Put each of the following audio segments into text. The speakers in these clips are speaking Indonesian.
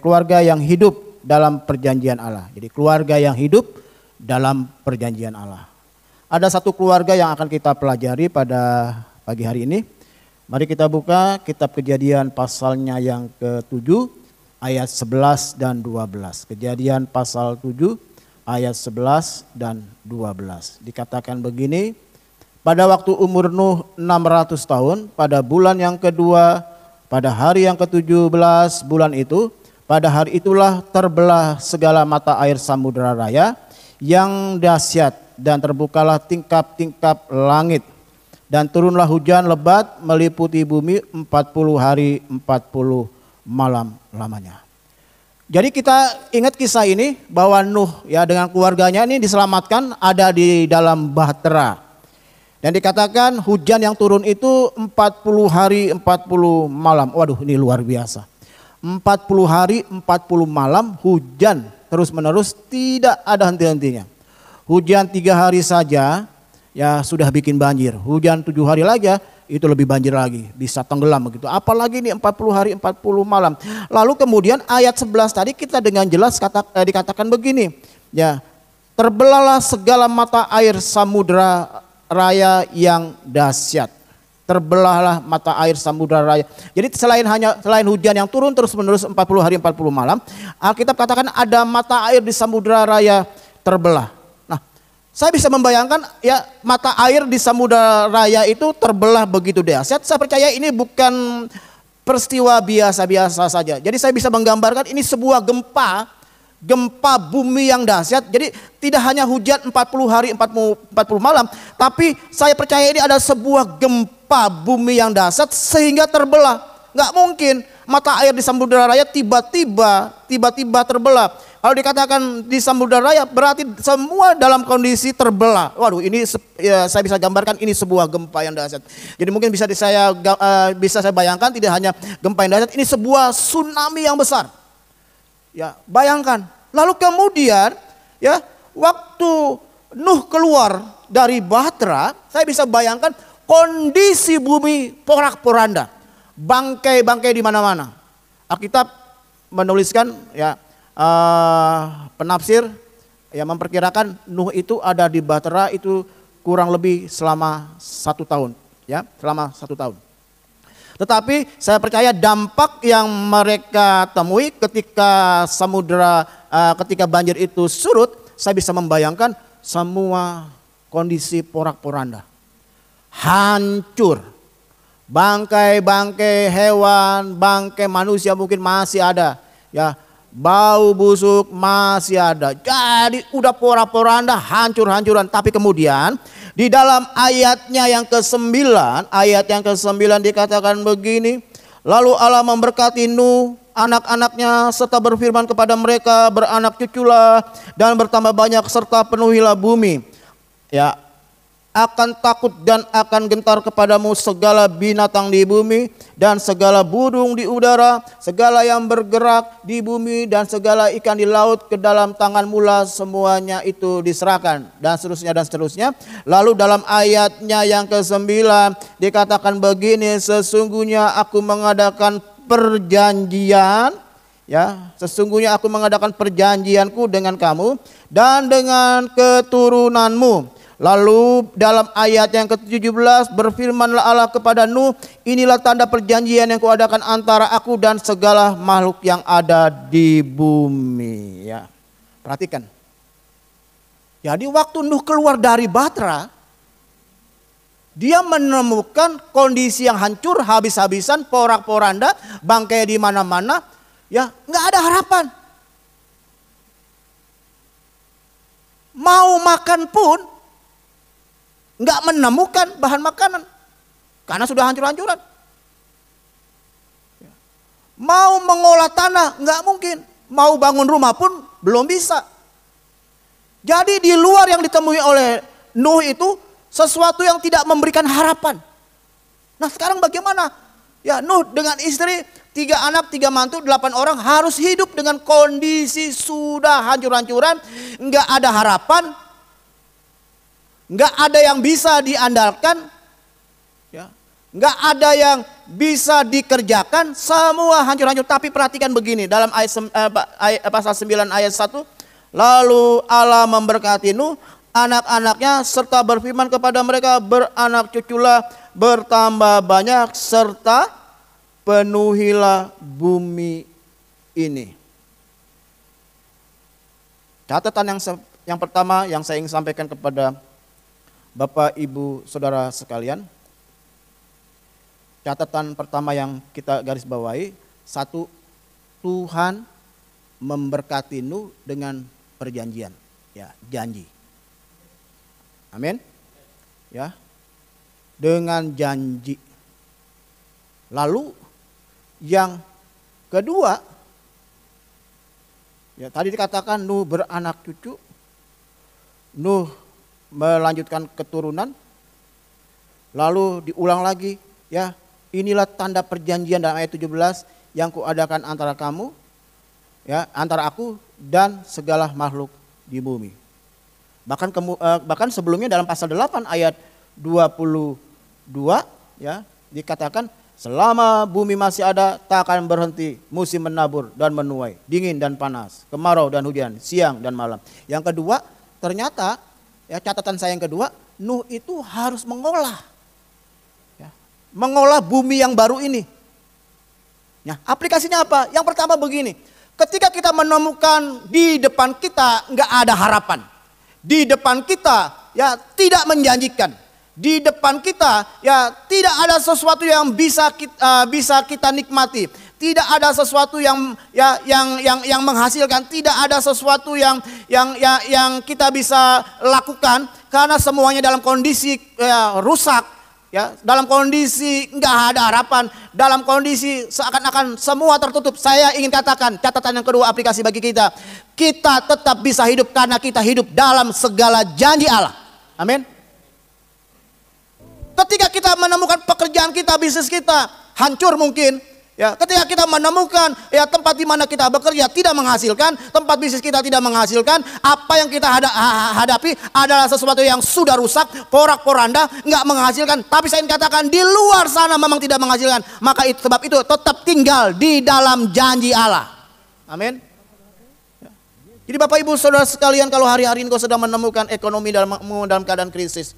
keluarga yang hidup dalam perjanjian Allah. Jadi keluarga yang hidup dalam perjanjian Allah. Ada satu keluarga yang akan kita pelajari pada pagi hari ini. Mari kita buka kitab Kejadian pasalnya yang ke-7 ayat 11 dan 12. Kejadian pasal 7 ayat 11 dan 12. Dikatakan begini, pada waktu umur Nuh 600 tahun, pada bulan yang kedua, pada hari yang ke-17 bulan itu, pada hari itulah terbelah segala mata air samudera raya yang dahsyat dan terbukalah tingkap-tingkap langit. Dan turunlah hujan lebat meliputi bumi 40 hari 40 malam lamanya. Jadi kita ingat kisah ini bahwa Nuh ya dengan keluarganya ini diselamatkan ada di dalam bahtera. Dan dikatakan hujan yang turun itu 40 hari 40 malam. Waduh, ini luar biasa. 40 hari 40 malam hujan terus menerus tidak ada henti-hentinya. Hujan 3 hari saja ya sudah bikin banjir. Hujan 7 hari lagi itu lebih banjir lagi, bisa tenggelam begitu. Apalagi ini 40 hari 40 malam. Lalu kemudian ayat 11 tadi kita dengan jelas dikatakan begini, ya, terbelahlah segala mata air samudera raya yang dahsyat. Terbelahlah mata air samudera raya. Jadi selain hujan yang turun terus menerus 40 hari 40 malam, Alkitab katakan ada mata air di samudera raya terbelah. Saya bisa membayangkan ya mata air di samudera raya itu terbelah begitu dahsyat. Saya percaya ini bukan peristiwa biasa-biasa saja. Jadi saya bisa menggambarkan ini sebuah gempa bumi yang dahsyat. Jadi tidak hanya hujan 40 hari 40 malam, tapi saya percaya ini ada sebuah gempa bumi yang dahsyat sehingga terbelah. Nggak mungkin mata air di samudera raya tiba-tiba terbelah. Kalau dikatakan di samudera raya berarti semua dalam kondisi terbelah. Waduh, ini ya, saya bisa gambarkan ini sebuah gempa yang dahsyat. Jadi mungkin bisa saya bayangkan tidak hanya gempa yang dahsyat, ini sebuah tsunami yang besar. Ya, bayangkan. Lalu kemudian ya waktu Nuh keluar dari bahtera, saya bisa bayangkan kondisi bumi porak-poranda. Bangkai-bangkai di mana-mana. Alkitab menuliskan ya penafsir yang memperkirakan Nuh itu ada di bahtera itu kurang lebih selama 1 tahun, ya, selama 1 tahun. Tetapi saya percaya dampak yang mereka temui ketika ketika banjir itu surut, saya bisa membayangkan semua kondisi porak-poranda, hancur, bangkai-bangkai hewan, bangkai manusia mungkin masih ada, ya. Bau busuk masih ada. Jadi udah porak-poranda, hancur-hancuran. Tapi kemudian di dalam ayatnya yang ke-9, ayat yang ke-9 dikatakan begini. Lalu Allah memberkati Nuh, anak-anaknya serta berfirman kepada mereka, beranak cuculah dan bertambah banyak serta penuhilah bumi. Ya, akan takut dan akan gentar kepadamu segala binatang di bumi dan segala burung di udara, segala yang bergerak di bumi dan segala ikan di laut ke dalam tanganmu lah semuanya itu diserahkan, dan seterusnya dan seterusnya. Lalu dalam ayatnya yang ke-9 dikatakan begini, sesungguhnya aku mengadakan perjanjian, ya, sesungguhnya aku mengadakan perjanjianku dengan kamu dan dengan keturunanmu. Lalu dalam ayat yang ke-17 berfirmanlah Allah kepada Nuh, inilah tanda perjanjian yang kuadakan antara aku dan segala makhluk yang ada di bumi. Ya, perhatikan. Jadi waktu Nuh keluar dari bahtera, dia menemukan kondisi yang hancur, habis-habisan, porak-poranda, bangkai di mana-mana, ya, nggak ada harapan. Mau makan pun nggak menemukan bahan makanan karena sudah hancur-hancuran. Mau mengolah tanah nggak mungkin, mau bangun rumah pun belum bisa. Jadi di luar yang ditemui oleh Nuh itu sesuatu yang tidak memberikan harapan. Nah sekarang bagaimana? Ya, Nuh dengan istri, 3 anak, 3 mantu, 8 orang harus hidup dengan kondisi sudah hancur-hancuran, nggak ada harapan. Nggak ada yang bisa diandalkan, ya. Nggak ada yang bisa dikerjakan, semua hancur-hancur. Tapi perhatikan begini, dalam pasal 9 ayat 1. Lalu Allah memberkati Nuh, anak-anaknya, serta berfirman kepada mereka, beranak cuculah, bertambah banyak, serta penuhilah bumi ini. Catatan yang pertama yang saya ingin sampaikan kepada Bapak, Ibu, Saudara sekalian. Catatan pertama yang kita garis bawahi, satu, Tuhan memberkati Nuh dengan perjanjian, ya, janji. Amin. Ya. Dengan janji. Lalu yang kedua, ya tadi dikatakan Nuh beranak cucu, Nuh melanjutkan keturunan, lalu diulang lagi, ya. Inilah tanda perjanjian dalam ayat 17 yang kuadakan antara kamu, ya, antara aku dan segala makhluk di bumi. Bahkan sebelumnya dalam pasal 8 ayat 22, ya, dikatakan selama bumi masih ada tak akan berhenti musim menabur dan menuai, dingin dan panas, kemarau dan hujan, siang dan malam. Yang kedua, ternyata, ya, catatan saya yang kedua, Nuh itu harus mengolah bumi yang baru ini. Ya, aplikasinya apa? Yang pertama begini, ketika kita menemukan di depan kita nggak ada harapan, di depan kita ya tidak menjanjikan, di depan kita ya tidak ada sesuatu yang bisa kita nikmati, tidak ada sesuatu yang menghasilkan, tidak ada sesuatu yang kita bisa lakukan karena semuanya dalam kondisi rusak. Ya, dalam kondisi nggak ada harapan, dalam kondisi seakan-akan semua tertutup. Saya ingin katakan, catatan yang kedua aplikasi bagi kita, kita tetap bisa hidup karena kita hidup dalam segala janji Allah. Amin. Ketika kita menemukan pekerjaan kita, bisnis kita hancur mungkin, ya, ketika kita menemukan ya tempat di mana kita bekerja tidak menghasilkan, tempat bisnis kita tidak menghasilkan, apa yang kita hadapi adalah sesuatu yang sudah rusak, porak-poranda, nggak menghasilkan. Tapi saya ingin katakan di luar sana memang tidak menghasilkan, maka sebab itu tetap tinggal di dalam janji Allah. Amin. Jadi Bapak Ibu Saudara sekalian, kalau hari-hari ini kau sedang menemukan ekonomi dalam keadaan krisis,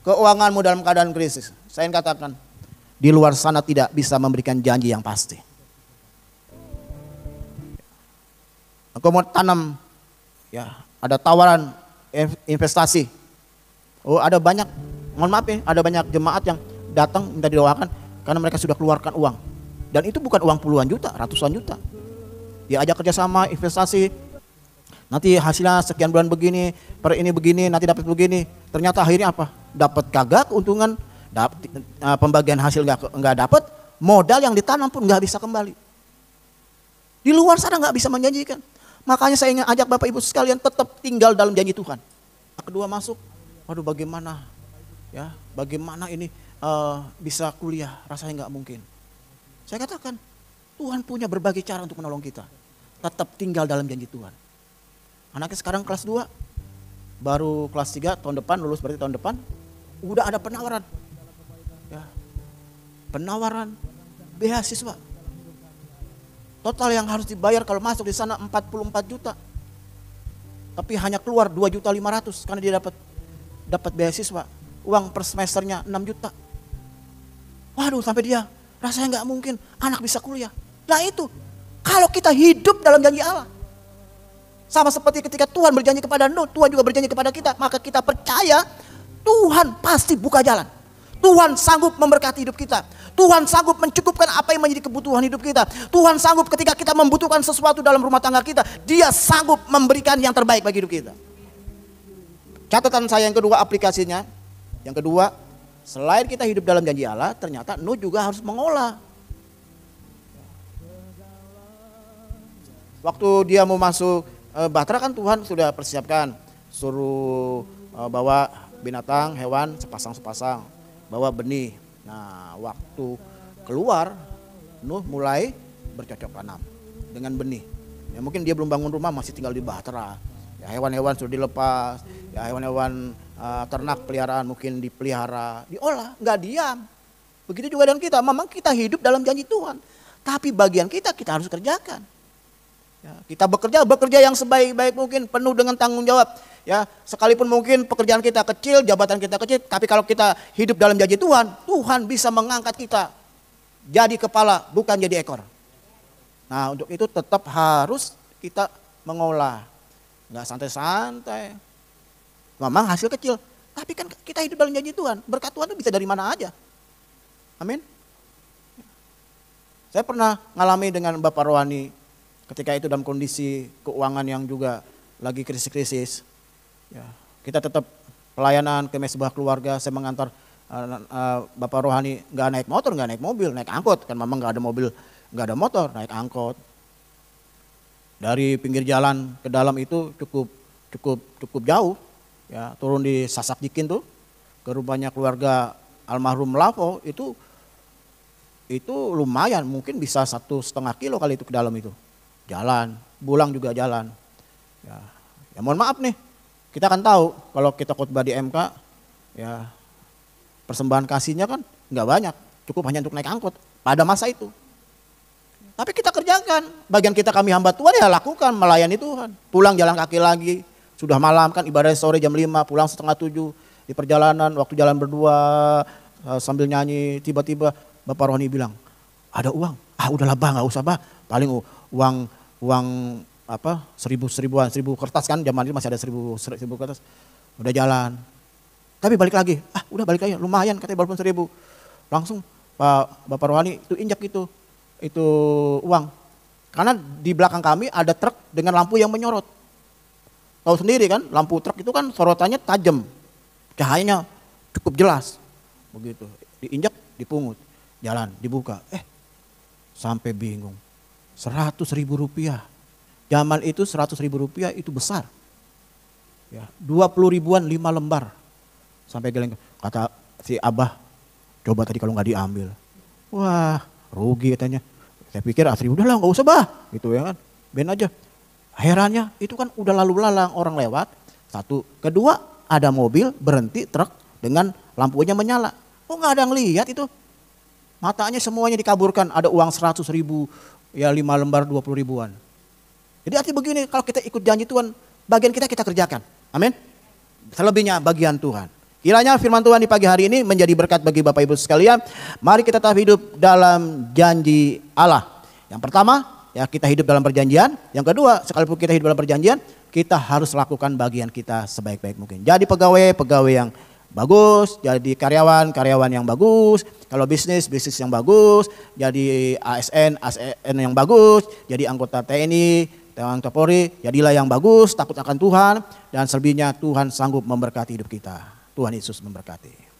keuanganmu dalam keadaan krisis, saya ingin katakan, di luar sana tidak bisa memberikan janji yang pasti. Aku mau tanam, ya, ada tawaran investasi. Oh, ada banyak, mohon maaf ya, ada banyak jemaat yang datang minta didoakan karena mereka sudah keluarkan uang. Dan itu bukan uang puluhan juta, ratusan juta. Dia ajak kerjasama investasi. Nanti hasilnya sekian bulan begini, per ini begini, nanti dapat begini. Ternyata akhirnya apa? Dapat kagak keuntungan. Pembagian hasil nggak dapat, modal yang ditanam pun nggak bisa kembali. Di luar sana nggak bisa menjanjikan. Makanya saya ingin ajak Bapak Ibu sekalian tetap tinggal dalam janji Tuhan. Kedua masuk, waduh bagaimana, ya, bagaimana ini bisa kuliah, rasanya nggak mungkin. Saya katakan Tuhan punya berbagai cara untuk menolong kita. Tetap tinggal dalam janji Tuhan. Anaknya sekarang kelas 2, baru kelas 3 tahun depan lulus, berarti tahun depan udah ada penawaran. Ya, penawaran beasiswa. Total yang harus dibayar kalau masuk di sana 44 juta. Tapi hanya keluar 2.500.000 karena dia dapat beasiswa. Uang per semesternya 6 juta. Waduh, sampai dia rasanya nggak mungkin anak bisa kuliah. Nah itu, kalau kita hidup dalam janji Allah. Sama seperti ketika Tuhan berjanji kepada Nuh, Tuhan juga berjanji kepada kita. Maka kita percaya Tuhan pasti buka jalan. Tuhan sanggup memberkati hidup kita. Tuhan sanggup mencukupkan apa yang menjadi kebutuhan hidup kita. Tuhan sanggup ketika kita membutuhkan sesuatu dalam rumah tangga kita. Dia sanggup memberikan yang terbaik bagi hidup kita. Catatan saya yang kedua aplikasinya. Yang kedua, selain kita hidup dalam janji Allah, ternyata Nuh juga harus mengolah. Waktu dia mau masuk Bahtera kan Tuhan sudah persiapkan. Suruh bawa binatang, hewan sepasang-sepasang. Bawa benih. Nah, waktu keluar, Nuh mulai bercocok tanam dengan benih. Ya, mungkin dia belum bangun rumah, masih tinggal di Bahtera. Ya, hewan-hewan sudah dilepas. Ya, hewan-hewan ternak peliharaan mungkin dipelihara, diolah, nggak diam. Begitu juga dengan kita, memang kita hidup dalam janji Tuhan. Tapi bagian kita harus kerjakan. Ya, kita bekerja yang sebaik-baik mungkin, penuh dengan tanggung jawab. Ya, sekalipun mungkin pekerjaan kita kecil, jabatan kita kecil, tapi kalau kita hidup dalam janji Tuhan, Tuhan bisa mengangkat kita jadi kepala, bukan jadi ekor. Nah, untuk itu tetap harus kita mengolah, nggak santai-santai. Memang hasil kecil, tapi kan kita hidup dalam janji Tuhan. Berkat Tuhan itu bisa dari mana aja. Amin. Saya pernah ngalami dengan Bapak Rohani ketika itu dalam kondisi keuangan yang juga lagi krisis-krisis. Ya, kita tetap pelayanan ke sebuah keluarga. Saya mengantar Bapak Rohani, nggak naik motor, nggak naik mobil, naik angkot. Kan memang nggak ada mobil, nggak ada motor, naik angkot. Dari pinggir jalan ke dalam itu cukup jauh. Ya, turun di Sasak Jikin tuh ke rumahnya keluarga almarhum Lavo itu lumayan, mungkin bisa 1,5 kilo kali itu ke dalam itu. Jalan, pulang juga jalan. Ya mohon maaf nih, kita kan tahu kalau kita khotbah di MK, ya persembahan kasihnya kan nggak banyak, cukup hanya untuk naik angkot pada masa itu. Tapi kita kerjakan, bagian kita kami hamba Tuhan ya lakukan, melayani Tuhan. Pulang jalan kaki lagi, sudah malam kan ibadah sore jam 5, pulang 6:30 di perjalanan, waktu jalan berdua sambil nyanyi, tiba-tiba Bapak Rohani bilang, ada uang, udahlah bah nggak usah bah, paling uang apa 1000 kertas kan, zaman ini masih ada 1000 kertas, udah jalan. Tapi balik lagi, udah balik lagi, lumayan katanya walaupun 1000. Langsung Bapak Rohani itu injak itu uang. Karena di belakang kami ada truk dengan lampu yang menyorot. Tahu sendiri kan, lampu truk itu kan sorotannya tajam, cahayanya cukup jelas. Begitu, diinjak, dipungut, jalan, dibuka. Sampai bingung, 100.000 rupiah. Zaman itu 100.000 rupiah itu besar. Ya, 20 ribuan 5 lembar. Sampai geleng, kata si Abah, coba tadi kalau nggak diambil. Wah, rugi katanya. Saya pikir asli udahlah nggak usah bah, gitu ya kan. Ben aja. Herannya itu kan udah lalu lalang orang lewat. Satu, kedua ada mobil berhenti truk dengan lampunya menyala. Oh nggak ada yang lihat itu. Matanya semuanya dikaburkan, ada uang 100.000, ya 5 lembar 20 ribuan. Jadi arti begini, kalau kita ikut janji Tuhan, bagian kita kerjakan. Amin. Selebihnya bagian Tuhan. Kiranya firman Tuhan di pagi hari ini menjadi berkat bagi Bapak Ibu sekalian. Mari kita tetap hidup dalam janji Allah. Yang pertama, ya kita hidup dalam perjanjian. Yang kedua, sekalipun kita hidup dalam perjanjian, kita harus lakukan bagian kita sebaik-baik mungkin. Jadi pegawai yang bagus, jadi karyawan yang bagus, kalau bisnis yang bagus, jadi ASN yang bagus, jadi anggota TNI, anggota Polri, jadilah yang bagus, takut akan Tuhan, dan selebihnya Tuhan sanggup memberkati hidup kita. Tuhan Yesus memberkati.